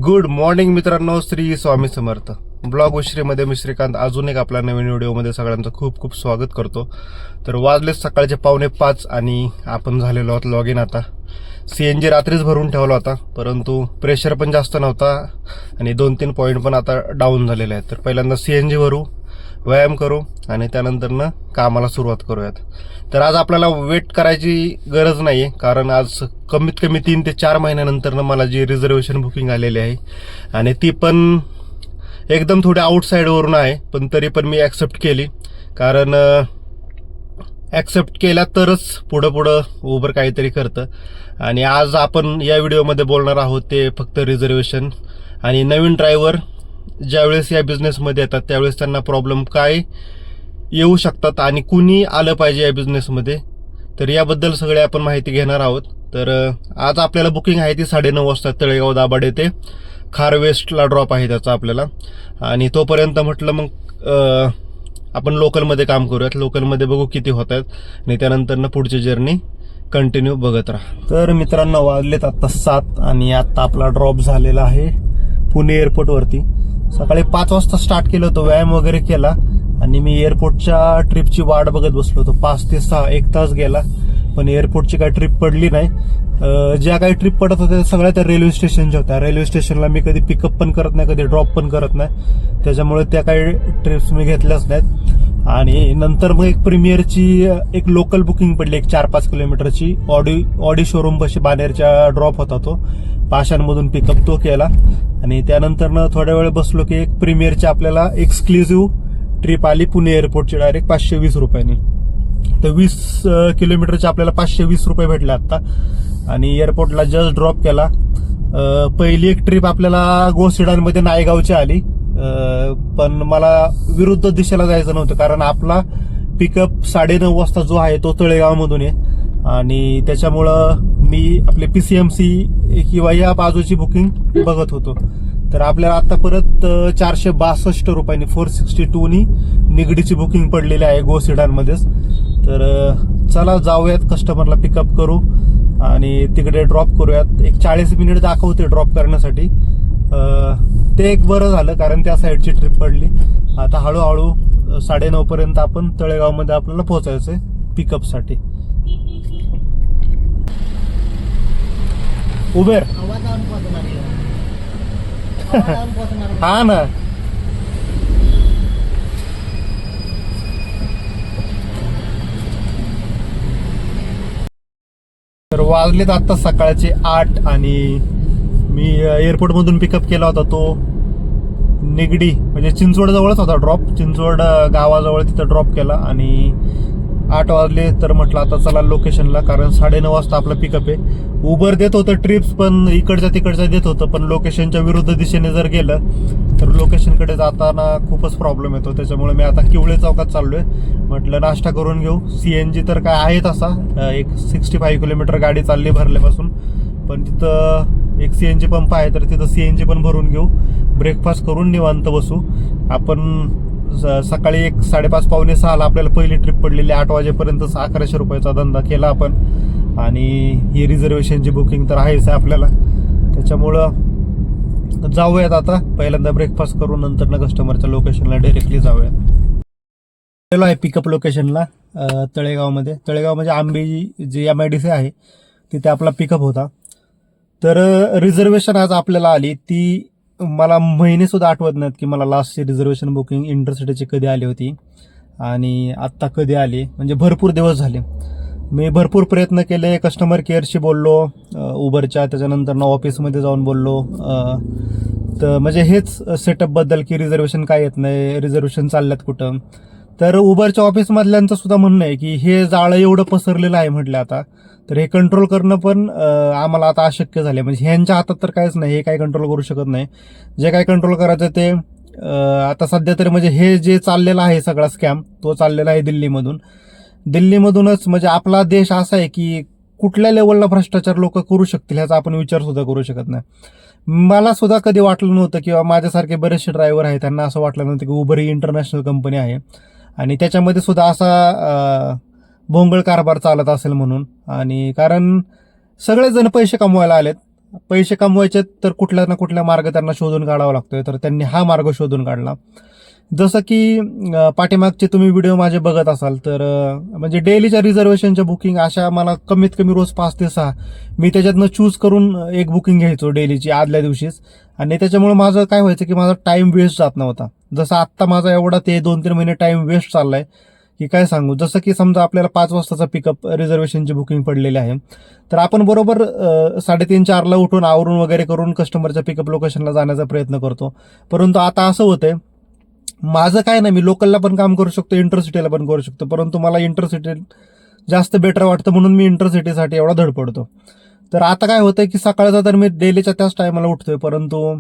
Good morning मित्रांनो, Shri Swami Samarth. Blog उशिरीमध्ये मी श्रीकांत अजून एक आपल्या नवीन व्हिडिओमध्ये सगळ्यांचं खूप खूप स्वागत करतो. तर वाजले सकाळचे 4:45 आणि आपण झालेलो आहोत लॉग इन. आता CNG रात्रीच भरून ठेवला होता, परंतु प्रेशर पण जास्त नव्हता आणि 2-3 पॉईंट पण आता डाऊन झालेले आहेत. तर पहिल्यांदा CNG भरू, व्यायाम करू आणि त्यानंतर कामाला सुरुवात करूयात. तर आज आपल्याला वेट करायची गरज नाही आहे, कारण आज कमीत कमी 3 ते 4 महिन्यानंतर मला जी रिझर्वेशन बुकिंग आलेली आहे आणि ती पण एकदम थोडी आउटसाईडवरून आहे, पण तरी पण मी ॲक्सेप्ट केली. कारण ॲक्सेप्ट केला तरच पुढं उबर काहीतरी करतं. आणि आज आपण या व्हिडिओमध्ये बोलणार आहोत ते फक्त रिझर्वेशन आणि नवीन ड्रायव्हर ज्यावेळेस या बिझनेसमध्ये येतात त्यावेळेस त्यांना प्रॉब्लेम काय येऊ शकतात आणि कुणी आलं पाहिजे या बिझनेसमध्ये, तर याबद्दल सगळे आपण माहिती घेणार आहोत. तर आज आपल्याला बुकिंग आहे ती 9:30 वाजता तळेगाव दाभाडे ते खारवेस्टला ड्रॉप आहे त्याचा आपल्याला. आणि तोपर्यंत म्हटलं मग आपण लोकलमध्ये काम करूयात, लोकलमध्ये बघू किती होत आहेत आणि त्यानंतर पुढची जर्नी कंटिन्यू बघत राहा. तर मित्रांनो, वाजलेत आत्ता 7 आणि आत्ता आपला ड्रॉप झालेला आहे पुणे एअरपोर्टवरती. सकाळी 5 वाजता स्टार्ट केलं होतं, व्यायाम वगैरे केला आणि मी एअरपोर्टच्या ट्रिपची वाट बघत बसलो होतो. 5 ते 6 1 तास गेला, पण एअरपोर्टची काही ट्रिप पडली नाही. ज्या काही ट्रिप पडत होत्या सगळ्या त्या रेल्वे स्टेशनच्या होत्या. रेल्वे स्टेशनला मी कधी पिकअप पण करत नाही, कधी ड्रॉप पण करत नाही, त्याच्यामुळे त्या काही ट्रिप्स मी घेतल्याच नाहीत. आणि नंतर मग एक प्रीमियरची एक लोकल बुकिंग पडली, एक 4-5 किलोमीटरची. ऑडी शोरूम पाशी बानेरच्या ड्रॉप होता तो, पाशांमधून पिकअप तो केला. आणि त्यानंतर थोड्या वेळ बसलो की एक प्रीमियरची आपल्याला एक्सक्लुझिव्ह ट्रिप आली पुणे एअरपोर्टची, डायरेक्ट 520 रुपयांनी. तर 20 किलोमीटरचे आपल्याला 520 रुपये भेटले आता. आणि एअरपोर्टला जस्ट ड्रॉप केला. पहिली एक ट्रिप आपल्याला गोसिडांमध्ये नायगावची आली, पण मला विरुद्ध दिशेला जायचं नव्हतं, कारण आपला पिकअप 9:30 वाजता जो आहे तो तळेगावमधून आहे आणि त्याच्यामुळं मी आपले PCMC किंवा या बाजूची बुकिंग बघत होतो. तर आपल्याला आता परत 462 रुपयांनी 462नी निगडीची बुकिंग पडलेली आहे गोसिडांमध्येच. तर चला जाऊयात, कस्टमरला पिकअप करू आणि तिकडे ड्रॉप करूयात. एक 40 मिनिट दाखवते ड्रॉप करण्यासाठी. ते एक बरं झालं, कारण त्या साईडची ट्रिप पडली. आता हळूहळू 9:30 पर्यंत आपण तळेगावमध्ये आपल्याला पोहोचायचंय पिकअपसाठी. उबेर हा ना. तर वाजलेत आता सकाळचे 8 आणि मी एअरपोर्ट मधून पिकअप केला होता तो निगडी, म्हणजे चिंचवड जवळच होता ड्रॉप. चिंचवड गावाजवळ तिथं ड्रॉप केला आणि 8 वाजले. तर म्हटलं आता चला लोकेशनला, कारण 9:30 वाजता आपलं पिकअप आहे. उबर देत होतं ट्रिप्स, पण इकडच्या तिकडच्या देत होतं, पण लोकेशनच्या विरुद्ध दिशेने जर गेलं तर लोकेशनकडे जाताना खूपच प्रॉब्लेम येतो. त्याच्यामुळे मी आता किवळे चौकात चाललोय. म्हटलं नाश्ता करून घेऊ. CNG तर काय आहे तसा, एक 65 किलोमीटर गाडी चालली भरल्यापासून, पण तिथं एक CNG पंप आहे, तर तिथं CNG पण भरून घेऊ. ब्रेकफास्ट करून निवांत बसू आपण. सकाळी एक 5:30 पावणे 6ला आपल्याला पहिली ट्रिप पडलेली. 8 वाजेपर्यंत 1100 रुपयाचा धंदा केला आपण. आणि ही रिझर्वेशनची बुकिंग तर आहेच आपल्याला, त्याच्यामुळं जाऊयात आता. पहिल्यांदा ब्रेकफास्ट करून नंतर कस्टमरच्या लोकेशनला डायरेक्टली जाऊयात. गेलो आहे पिकअप लोकेशनला तळेगावमध्ये. तळेगाव म्हणजे आंबेजी जी MIDC आहे तिथे आपला पिकअप होता. तर रिझर्वेशन आज आपल्याला आली, ती मला महिने सुद्धा आठवत नाहीत की मला लास्टची रिझर्वेशन बुकिंग इंटरसिटीची कधी आली होती आणि आत्ता कधी आली. म्हणजे भरपूर दिवस झाले. मी भरपूर प्रयत्न केले, कस्टमर केअरशी बोललो उबरच्या, त्याच्यानंतर ऑफिसमध्ये जाऊन बोललो. तर म्हणजे हेच सेटअपबद्दल की रिझर्वेशन काय येत नाही, रिझर्वेशन चालल्यात कुठं. तर उबरच्या ऑफिसमधल्यांचं सुद्धा म्हणणं आहे की हे जाळं एवढं पसरलेलं आहे म्हटलं आता, तर हे कंट्रोल करणं पण आम्हाला आता अशक्य झाले. म्हणजे ह्यांच्या हातात तर काहीच नाही, हे काही कंट्रोल करू शकत नाही. जे काही कंट्रोल करायचं ते आता सध्या तरी म्हणजे हे जे चाललेलं आहे सगळा स्कॅम तो चाललेला आहे दिल्लीमधूनच. म्हणजे आपला देश असा आहे की कुठल्या लेवलला भ्रष्टाचार लोक करू शकतील ह्याचा आपण विचार सुद्धा करू शकत नाही. मला सुद्धा कधी वाटलं नव्हतं किंवा माझ्यासारखे बरेचसे ड्रायव्हर आहेत त्यांना असं वाटलं नव्हतं की उबर ही इंटरनॅशनल कंपनी आहे आणि त्याच्यामध्ये सुद्धा असा भोंगळ कारभार चालत असेल म्हणून. आणि कारण सगळेच जण पैसे कमवायला आलेत पैसे कमवायचे तर कुठल्या ना कुठल्या मार्ग त्यांना शोधून काढावा लागतोय. तर त्यांनी हा मार्ग शोधून काढला. जसं की पाठीमागचे तुम्ही व्हिडिओ माझे बघत असाल तर म्हणजे डेलीच्या रिझर्वेशनच्या बुकिंग अशा मला कमीत कमी रोज 5 ते 6 मी त्याच्यातनं चूज करून एक बुकिंग घ्यायचो डेलीची आदल्या दिवशीच. आणि त्याच्यामुळे माझं काय व्हायचं की माझा टाइम वेस्ट जात नव्हता. जसं आत्ता माझा एवढा ते 2-3 महिने टाइम वेस्ट चाललाय की काय सांगू. जसं की समजा आपल्याला 5 वाजताचा पिकअप रिझर्वेशनची बुकिंग पडलेली आहे, तर आपण बरोबर 3:30-4ला उठून आवरून वगैरे करून कस्टमरच्या पिकअप लोकेशनला जाण्याचा प्रयत्न करतो. परंतु आता असं होतंय, माझं काय नाही, मी लोकलला पण काम करू शकतो, इंटरसिटीला पण करू शकतो, परंतु मला इंटरसिटी जास्त बेटर वाटतं म्हणून मी इंटरसिटीसाठी एवढा धडपडतो. तर आता काय होतंय की सकाळचा तर मी डेलीच्या त्याच टायमाला उठतोय, परंतु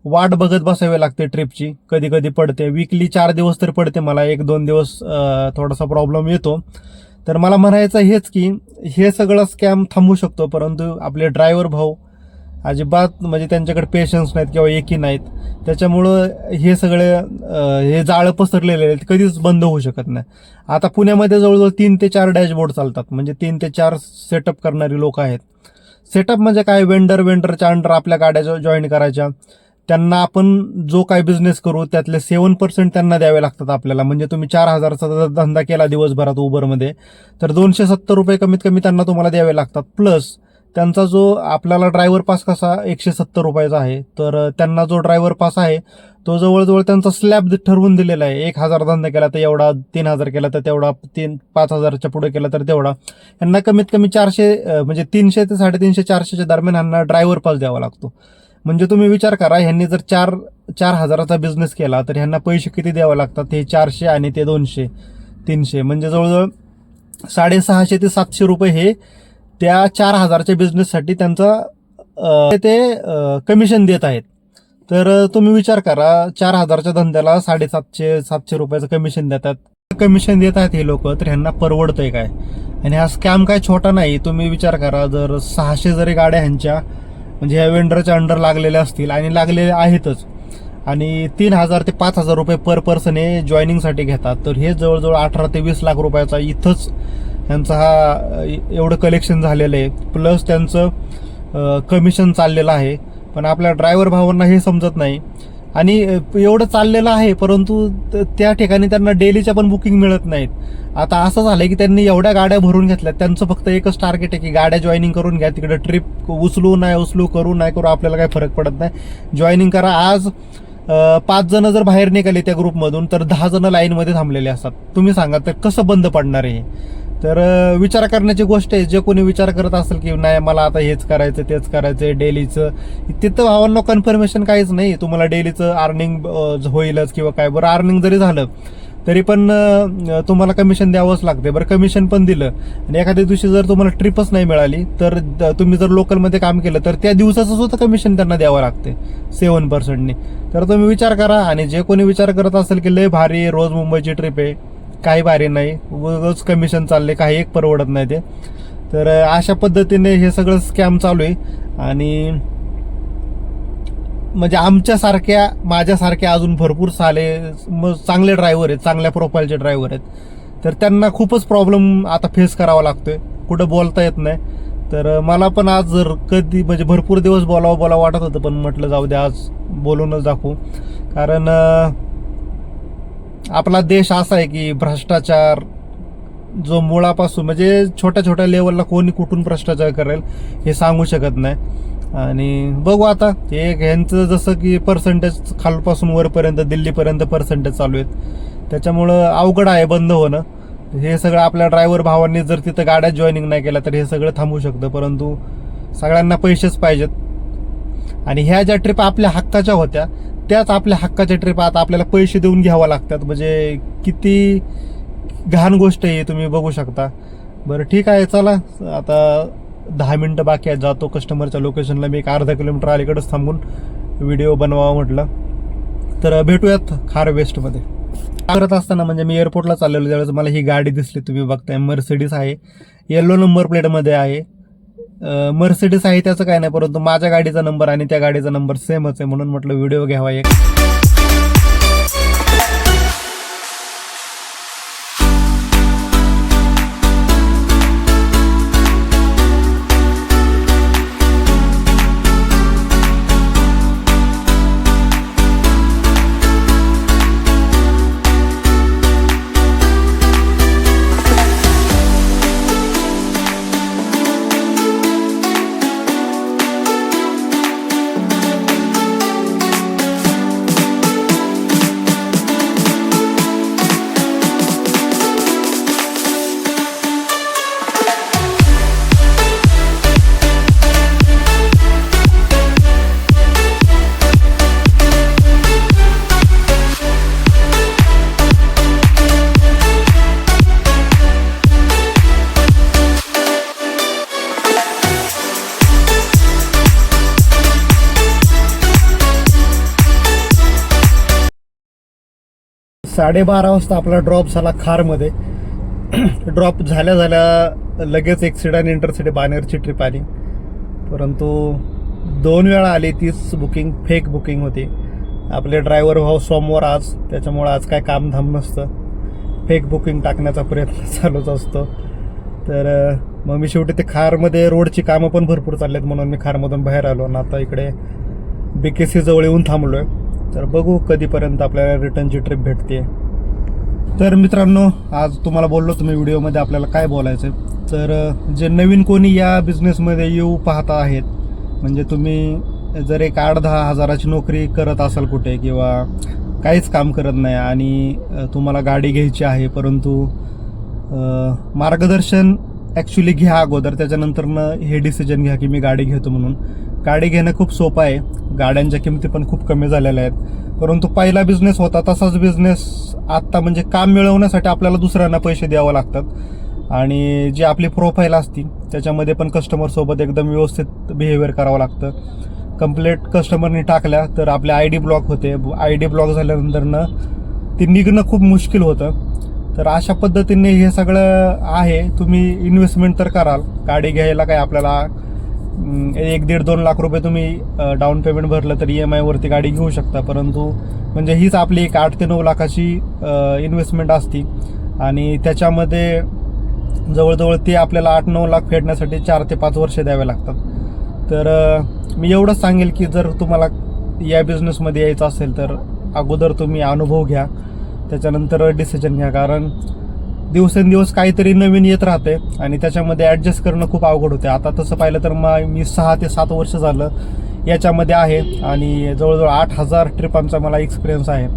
वाट बघत बसावी लागते ट्रिपची. कधी कधी पडते, वीकली 4 दिवस तर पडते मला, 1-2 दिवस थोडासा प्रॉब्लेम येतो. तर मला म्हणायचं हेच की हे सगळं स्कॅम थांबू शकतो, परंतु आपले ड्रायव्हर भाऊ अजिबात म्हणजे त्यांच्याकडे पेशन्स नाहीत किंवा एकी नाहीत. त्याच्यामुळं हे सगळे हे जाळं पसरलेले आहेत, कधीच बंद होऊ शकत नाही. आता पुण्यामध्ये जवळजवळ 3 ते 4 डॅशबोर्ड चालतात, म्हणजे 3 ते 4 सेटअप करणारी लोक आहेत. सेटअप म्हणजे काय, वेंडरच्या अंडर आपल्या गाड्या जॉईन करायच्या, त्यांना आपण जो काय बिझनेस करू त्यातले 7% त्यांना द्यावे लागतात आपल्याला. म्हणजे तुम्ही 4,000चा धंदा केला दिवसभरात उबरमध्ये, तर 270 रुपये कमीत कमी त्यांना तुम्हाला द्यावे लागतात. प्लस त्यांचा जो आपल्याला ड्रायव्हर पास कसा 170 रुपयाचा आहे, तर त्यांना जो ड्रायव्हर पास आहे तो जवळजवळ त्यांचा स्लॅब ठरवून दिलेला आहे. 1,000 धंदा केला तर एवढा, 3,000 केला तर तेवढा, 5,000च्या पुढे केला तर तेवढा. यांना कमीत कमी 400 म्हणजे 300 ते 350 400च्या दरम्यान यांना ड्रायव्हर पास द्यावा लागतो. म्हणजे तुम्ही विचार करा, ह्यांनी जर 4,000चा बिझनेस केला तर ह्यांना पैसे किती द्यावे लागतात, हे 400 आणि ते 200 300, म्हणजे जवळजवळ 650 ते 700 रुपये हे त्या 4,000च्या बिझनेससाठी त्यांचा ते कमिशन देत आहेत. तर तुम्ही विचार करा, 4,000च्या धंद्याला 750 रुपयाचं कमिशन देतात, कमिशन देत आहेत हे लोक, तर ह्यांना परवडतंय काय? आणि हा स्कॅम काय छोटा नाही. तुम्ही विचार करा, जर 600 जरी गाड्या ह्यांच्या म्हणजे ह्या वेंडरच्या अंडर लागलेल्या असतील, आणि लागलेल्या आहेतच, आणि 3,000 ते 5,000 रुपये पर पर्सन हे जॉईनिंगसाठी घेतात, तर हे जवळजवळ 18 ते 20 लाख रुपयाचा इथंच त्यांचा हा एवढं कलेक्शन झालेलं आहे. प्लस त्यांचं कमिशन चाललेलं आहे. पण आपल्या ड्रायव्हर भावांना हे समजत नाही. आणि एवढं चाललेलं आहे, परंतु त्या ठिकाणी त्यांना डेलीच्या पण बुकिंग मिळत नाहीत. आता असं झालंय की त्यांनी एवढ्या गाड्या भरून घेतल्या, त्यांचं फक्त एकच टार्गेट आहे की गाड्या जॉईनिंग करून घ्या, तिकडे ट्रिप उचलू करू नाही करू आपल्याला काही फरक पडत नाही, जॉईनिंग करा. आज 5 जण जर बाहेर निघाले त्या ग्रुपमधून, तर 10 जण लाईनमध्ये थांबलेले असतात. तुम्ही सांगा तर कसं बंद पडणार आहे? तर विचार करण्याची गोष्ट आहे. जे कोणी विचार करत असेल की नाही मला आता हेच करायचं तेच करायचं डेलीचं, तिथं भावांना कन्फर्मेशन काहीच नाही. तुम्हाला डेलीचं अर्निंग होईलच किंवा काय. बरं, अर्निंग जरी झालं तरी पण तुम्हाला कमिशन द्यावंच लागते. बरं, कमिशन पण दिलं आणि एखाद्या दिवशी जर तुम्हाला ट्रिपच नाही मिळाली, तर तुम्ही जर लोकलमध्ये काम केलं तर त्या दिवसाचं सुद्धा कमिशन त्यांना द्यावं लागते 7%. तर तुम्ही विचार करा. आणि जे कोणी विचार करत असेल की लय भारी रोज मुंबईची ट्रिप आहे, काही भारी नाही, रोज कमिशन चालले, काही एक परवडत नाही ते. तर अशा पद्धतीने हे सगळं स्कॅम चालू आहे. आणि म्हणजे आमच्यासारख्या माझ्यासारख्या अजून भरपूर चांगले ड्रायव्हर आहेत, चांगल्या प्रोफाईलचे ड्रायव्हर आहेत, तर त्यांना खूपच प्रॉब्लेम आता फेस करावा लागतोय, कुठं बोलता येत नाही. तर मला पण आज जर कधी म्हणजे भरपूर दिवस बोलावं वाटत होतं, पण म्हटलं जाऊ दे, आज बोलूनच दाखवू. कारण आपला देश असा आहे की भ्रष्टाचार जो मुळापासून म्हणजे छोट्या छोट्या लेवलला कोणी कुठून भ्रष्टाचार करेल हे सांगू शकत नाही. आणि बघू आता हे ह्यांचं जसं की पर्सेंटेज खालपासून वरपर्यंत दिल्लीपर्यंत पर्सेंटेज चालू आहेत, त्याच्यामुळं अवघड आहे बंद होणं. हे सगळं आपल्या ड्रायव्हर भावांनी जर तिथं गाड्या जॉईनिंग नाही केल्या तर हे सगळं थांबू शकतं. परंतु सगळ्यांना पैसेच पाहिजेत. आणि ह्या ज्या ट्रिप आपल्या हक्काच्या होत्या त्याच आपल्या हक्काच्या ट्रिप आता आपल्याला पैसे देऊन घ्यावं लागतात. म्हणजे किती घाण गोष्ट आहे तुम्ही बघू शकता. बरं ठीक आहे, चला आता 10 मिनिटं बाकी आहेत, जातो कस्टमरच्या लोकेशनला. मी एक अर्धा किलोमीटर अलीकडेच थांबून व्हिडिओ बनवावा म्हटलं. तर भेटूयात खार वेस्टमध्ये. करत असताना म्हणजे मी एअरपोर्टला चाललेलो त्यावेळेस मला ही गाडी दिसली, तुम्ही बघताय मर्सिडीज आहे, येलो नंबर प्लेटमध्ये आहे. मर्सिडीज आहे त्याचं काय नाही, परंतु माझ्या गाडीचा नंबर आणि त्या गाडीचा नंबर सेमच आहे, म्हणून म्हटलं व्हिडिओ घ्यावा एक. 12:30 वाजता आपला ड्रॉप झाला खारमध्ये. ड्रॉप झाल्या झाल्या लगेच एक्सिडंट इंटरसिटी बाणेरची ट्रिप आली, परंतु 2 वेळा आली. तीच बुकिंग फेक बुकिंग होती. आपले ड्रायव्हर भाऊ सोमवार आज, त्याच्यामुळं आज काय कामधाम नसतं, फेक बुकिंग टाकण्याचा प्रयत्न चालूच असतो. तर मग मी शेवटी ते खारमध्ये रोडची कामं पण भरपूर चाललेत म्हणून मी खारमधून बाहेर आलो आणि आता इकडे BKC जवळ येऊन थांबलोय. तर बघू कधीपर्यंत आपल्याला रिटर्नची ट्रिप भेटते. तर मित्रांनो, आज तुम्हाला बोललो तुम्ही व्हिडिओमध्ये आपल्याला काय बोलायचं. तर जे नवीन कोणी या बिझनेसमध्ये येऊ पाहता आहेत, म्हणजे तुम्ही जर एक 8-10 हजाराची नोकरी करत असाल कुठे किंवा काहीच काम करत नाही आणि तुम्हाला गाडी घ्यायची आहे, परंतु मार्गदर्शन ॲक्च्युली घ्या अगोदर, त्याच्यानंतरनं हे डिसिजन घ्या की मी गाडी घेतो म्हणून. गाडी घेणं खूप सोपं आहे, गाड्यांच्या किमती पण खूप कमी झालेल्या आहेत, परंतु पहिला बिझनेस होता तसाच बिझनेस आत्ता म्हणजे काम मिळवण्यासाठी आपल्याला दुसऱ्यांना पैसे द्यावं लागतात आणि जी आपली प्रोफाईल असती त्याच्यामध्ये पण कस्टमरसोबत एकदम व्यवस्थित बिहेवियर करावं लागतं. कंप्लेंट कस्टमरनी टाकल्या तर आपले ID ब्लॉक होते. ID ब्लॉक झाल्यानंतरनं ते निघणं खूप मुश्किल होतं. तर अशा पद्धतीने हे सगळं आहे. तुम्ही इन्व्हेस्टमेंट तर कराल, गाडी घ्यायला काय आपल्याला 1-1.5-2 लाख रुपये तुम्ही डाऊन पेमेंट भरलं तर EMI वरती गाडी घेऊ शकता, परंतु म्हणजे हीच आपली एक 8 ते 9 लाखाची इन्व्हेस्टमेंट असती आणि त्याच्यामध्ये जवळजवळ ते आपल्याला 8-9 लाख फेडण्यासाठी 4 ते 5 वर्ष द्यावे लागतात. तर मी एवढंच सांगेल की जर तुम्हाला या बिझनेसमध्ये यायचं असेल तर अगोदर तुम्ही अनुभव घ्या, त्याच्यानंतर डिसिजन घ्या, कारण दिवसेंदिवस काहीतरी नवीन येत राहते आणि त्याच्यामध्ये ॲडजस्ट करणं खूप अवघड होते. आता तसं पाहिलं तर मी 6 ते 7 वर्ष झालं याच्यामध्ये आहे आणि जवळजवळ 8,000 ट्रिपांचा मला एक्सपिरियन्स आहे.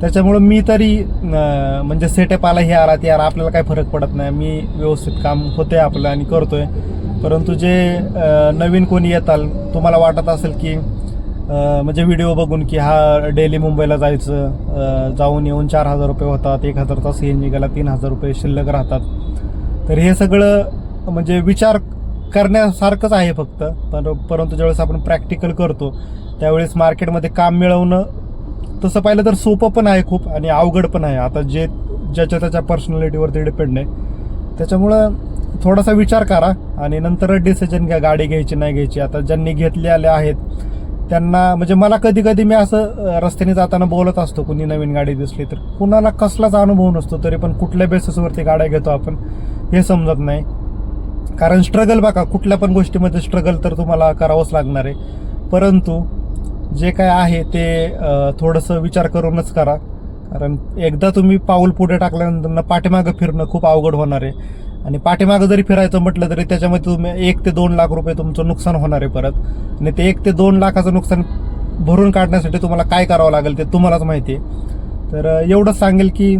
त्याच्यामुळं मी तरी म्हणजे सेटअप आला हे आला ते आला आपल्याला काही फरक पडत नाही. मी व्यवस्थित काम होते आपलं आणि करतोय. परंतु जे नवीन कोणी येताल, तुम्हाला वाटत असेल की म्हणजे व्हिडिओ बघून की हा डेली मुंबईला जायचं, जाऊन येऊन 4,000 रुपये होतात, 1,000 तास हे निघाला 3,000 रुपये शिल्लक राहतात. तर हे सगळं म्हणजे विचार करण्यासारखंच आहे फक्त, परंतु ज्यावेळेस आपण प्रॅक्टिकल करतो त्यावेळेस मार्केटमध्ये काम मिळवणं तसं पाहिलं तर सोपं पण आहे खूप आणि अवघड पण आहे. आता ज्याच्या त्याच्या पर्सनॅलिटीवरती डिपेंड आहे. त्याच्यामुळं थोडासा विचार करा आणि नंतरच डिसिजन घ्या गाडी घ्यायची नाही घ्यायची. आता ज्यांनी घेतलेल्या आहेत त्यांना म्हणजे मला कधी कधी मी असं रस्त्याने जाताना बोलत असतो, कुणी नवीन गाडी दिसली तर कुणाला कसलाच अनुभव नसतो, तरी पण कुठल्या बेसिसवरती गाड्या घेतो आपण हे समजत नाही. कारण स्ट्रगल बघा, कुठल्या पण गोष्टीमध्ये स्ट्रगल तर तुम्हाला करावंच लागणार आहे, परंतु जे काय आहे ते थोडंसं विचार करूनच करा. कारण एकदा तुम्ही पाऊल पुढे टाकल्यानंतर पाठीमागं फिरणं खूप अवघड होणार आहे आणि पाठीमागं जरी फिरायचं म्हटलं तरी त्याच्यामध्ये तुम्ही 1 ते 2 लाख रुपये तुमचं नुकसान होणार आहे परत. आणि ते 1 ते 2 लाखाचं नुकसान भरून काढण्यासाठी तुम्हाला काय करावं लागेल ते तुम्हालाच माहिती आहे. तर एवढंच सांगेल की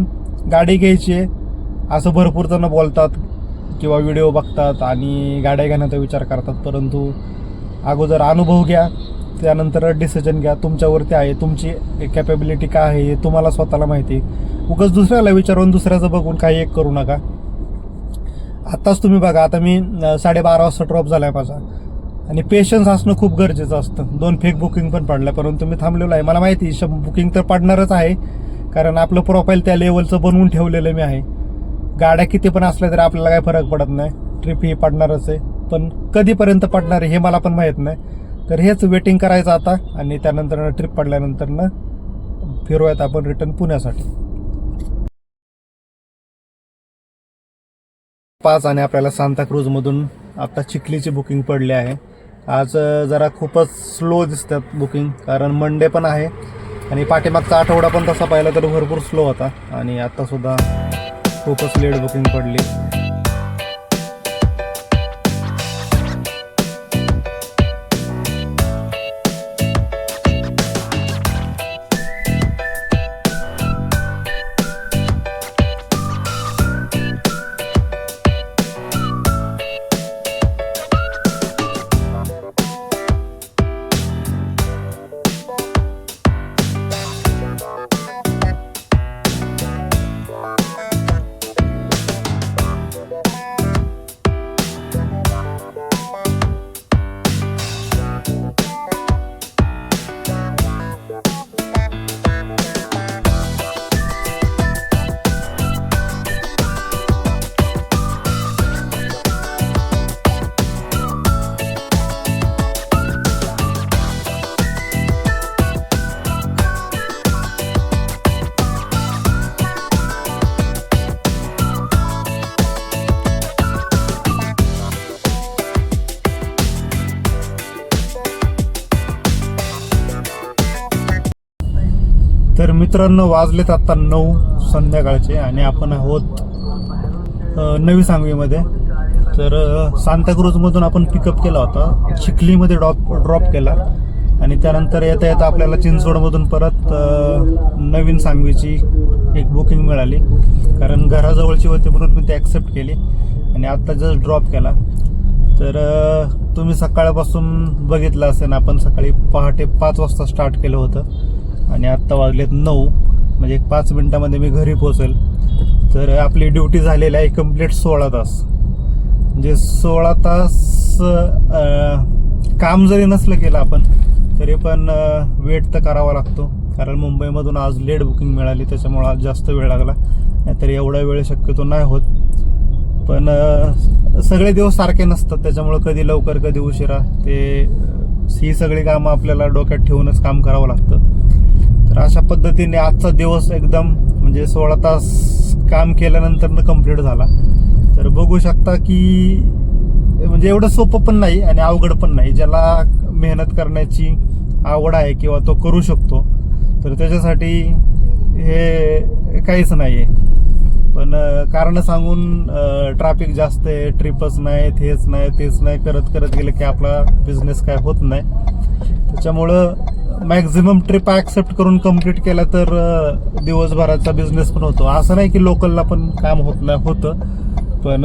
गाडी घ्यायची आहे असं भरपूर जण बोलतात किंवा व्हिडिओ बघतात आणि गाड्या घेण्याचा विचार करतात, परंतु अगोदर अनुभव घ्या, त्यानंतर डिसिजन घ्या. तुमच्यावरती आहे, तुमची कॅपेबिलिटी काय आहे हे तुम्हाला स्वतःला माहिती. उगाच दुसऱ्याला विचारून दुसऱ्याचं बघून काही एक करू नका. आत्ताच तुम्ही बघा, आता मी 12:30 वाजता ड्रॉप झाला आहे माझा आणि पेशन्स असणं खूप गरजेचं असतं. 2 फेक बुकिंग पण पडल्या, परंतु मी थांबलेलो आहे. मला माहिती बुकिंग तर पडणारच आहे, कारण आपलं प्रोफाईल त्या लेवलचं बनवून ठेवलेलं मी आहे. गाड्या किती पण असल्या तरी आपल्याला काही फरक पडत नाही, ट्रिप ही पडणारच आहे, पण कधीपर्यंत पडणार आहे हे मला पण माहीत नाही. तर हेच वेटिंग करायचं आता आणि त्यानंतर ट्रिप पडल्यानंतर फिरूयात आपण रिटर्न पुण्यासाठी. 5 आणि आपल्याला सांताक्रूजमधून आता चिखलीची बुकिंग पडली आहे. आज जरा खूपच स्लो दिसतात बुकिंग, कारण मंडे पण आहे आणि पाठीमागचा आठवडा पण तसा पाहिला तर भरपूर स्लो होता आणि आत्तासुद्धा खूपच लेट बुकिंग पडली. मित्रांनो, वाजलेत आता 9 संध्याकाळचे आणि आपण आहोत नवी सांगवीमध्ये. तर सांताक्रूजमधून आपण पिकअप केला होता, चिखलीमध्ये ड्रॉप केला आणि त्यानंतर येता येता आपल्याला चिंचवडमधून परत नवीन सांगवीची एक बुकिंग मिळाली, कारण घराजवळची होती म्हणून मी ती ॲक्सेप्ट केली आणि आत्ता जस्ट ड्रॉप केला. तर तुम्ही सकाळपासून बघितलं असेल, आपण सकाळी पहाटे 5 वाजता स्टार्ट केलं होतं आणि आत्ता वाजलेत 9, म्हणजे 5 मिनिटामध्ये मी घरी पोहोचेल. तर आपली ड्युटी झालेली आहे कंप्लीट 16 तास. म्हणजे 16 तास काम जरी नसलं केलं आपण तरी पण वेट तर करावा लागतो, कारण मुंबईमधून आज लेट बुकिंग मिळाली, त्याच्यामुळं आज जास्त वेळ लागला. नाहीतर एवढा वेळ शक्यतो नाही होत, पण सगळे दिवस सारखे नसतात, त्याच्यामुळं कधी लवकर कधी उशिरा ही सगळी कामं आपल्याला डोक्यात ठेवूनच काम करावं लागतं. तर अशा पद्धतीने आजचा दिवस एकदम म्हणजे 16 तास काम केल्यानंतर कंप्लीट झाला. तर बघू शकता की म्हणजे एवढं सोपं पण नाही आणि अवघड पण नाही. ज्याला मेहनत करण्याची आवड आहे किंवा तो करू शकतो, तर त्याच्यासाठी हे काहीच नाही आहे. पण कारण सांगून ट्रॅफिक जास्त आहे, ट्रिपच नाहीत, हेच नाही तेच नाही करत करत गेलं की आपला बिझनेस काय होत नाही. त्याच्यामुळं मॅक्झिमम ट्रिप ॲक्सेप्ट करून कंप्लीट केला तर दिवसभराचा बिझनेस पण होतो. असं नाही की लोकलला पण काम होत नाही, होतं, पण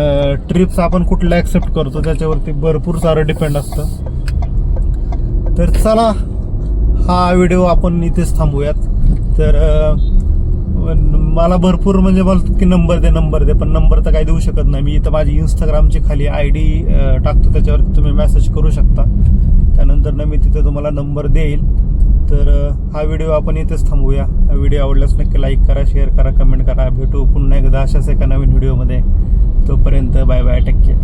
ट्रिप्स आपण कुठल्या ॲक्सेप्ट करतो त्याच्यावरती भरपूर सारं डिपेंड असतं. तर चला, हा व्हिडिओ आपण इथेच थांबूयात. तर मला भरपूर म्हणजे बोलतात की नंबर दे, पण नंबर तर काही देऊ शकत नाही मी. इथं माझी इंस्टाग्रामची खाली ID टाकतो, त्याच्यावरती तुम्ही मेसेज करू शकता, त्यानंतर ना मी तिथे तुम्हाला नंबर देईल. तर हा व्हिडिओ आपण इथेच थांबूया. हा व्हिडिओ आवडल्यास नक्की लाईक करा, शेअर करा, कमेंट करा. भेटू पुन्हा एकदा अशाच एका नवीन व्हिडिओमध्ये. तोपर्यंत बाय बाय, टेक केअर.